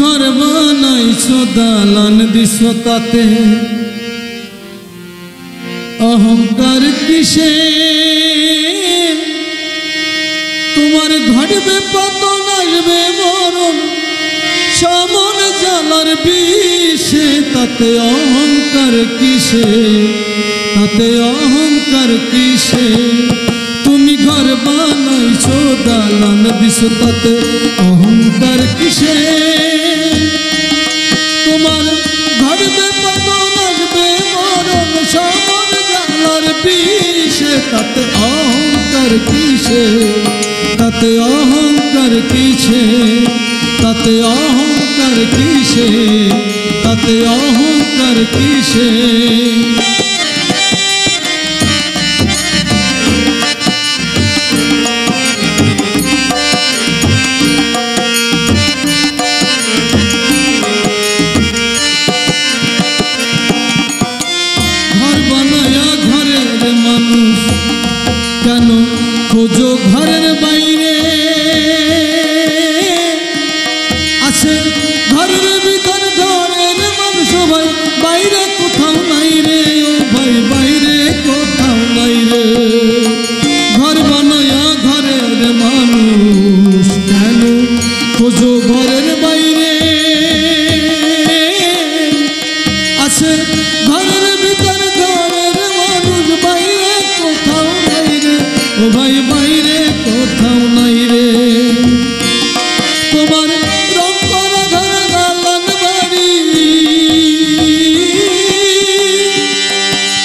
घर बानाइछो दालान दिसो ताते अहंकार किसे तुम्हार घटबे पतन आसबे मरण सामन जालार विषे ताते अहंकार किसे ताते अहंकार किसे तुमी घर बानाइछो दालान दिसो ताते अहंकार किसे तुम्हार घटबे पतन आसबे मरण सामन जालार विषे ताते अहंकार किसे ताते अहंकार किसे ताते अहंकार किसे ताते अहंकार किसे घर बनाया घरेर मानुष केन खोजो घरेर बाइरे आछे घरेर भितर घरेर मानुष भाई बाइरे कोथाओ नाई रे ओ भाई बाइरे कोथाओ नाई रे घर बनाया घरेर मानुष केन खोजो घरेर बाइरे आछे घरेर भितर घरेर मानुष बाइरे कोथाओ नाई रे ओ भाई बाइरे कोथाओ नाई रे তোমার রং করা ঘর দালান বাড়ি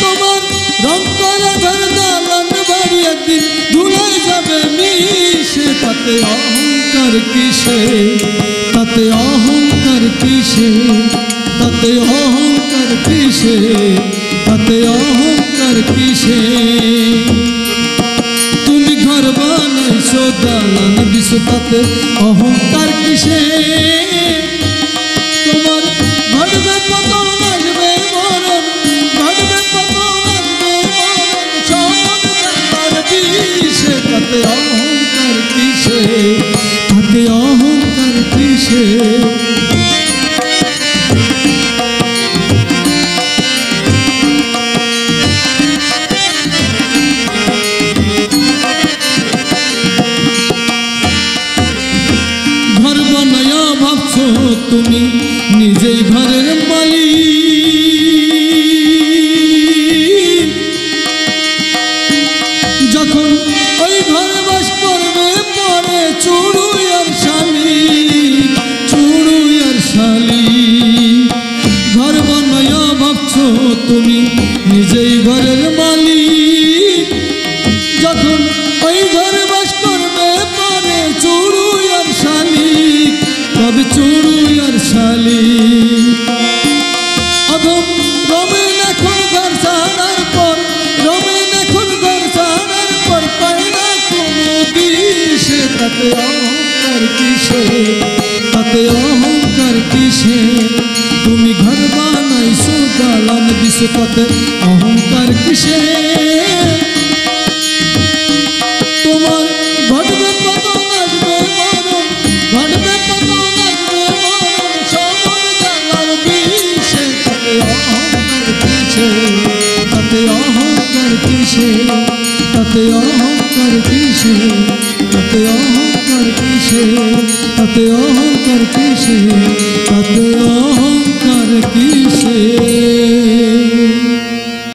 তোমার রং করা ঘর দালান বাড়ি একদিন ধুলাই যাবে মিশে তাতে অহংকার কিসে তাতে অহংকার কিসে তাতে অহংকার কিসে তাতে অহংকার কিসে তুমি घर बानाइछो दालान दिसो ताते अहंकार किसे तुम्हार घटबे पतन आसबे मरण घटबे पतन आसबे मरण सामन जालार विषे ताते अहंकार किसे ताते अहंकार किसे तुमी निजे घरेर मालिक जखन ओई घरे बास करबे परे चुड़ुई आर शाली घर बानाया भाबछो तुमी निजेई घरेर मालिक जखन ओई घरे बास करबे परे चुड़ुई आर शाली तब चुड़ुई आर शाली अधम रमेन एखन घर छाड़ार पर रमेन एखन घर छाड़ार पर पाय ना कोनो दिशे ताते अहंकार किसे ताते अहंकार किसे तुमी घर बानाइछो दालान दिसो ताते अहंकार किसे তোমার ঘটবে পতন আসবে মরণ ঘটবে পতন আসবে মরণ সামন জালার বিষে তাতে অহংকার কিসে তাতে অহংকার কিসে তাতে অহংকার কিসে তাতে অহংকার কিসে তাতে অহংকার কিসে তাতে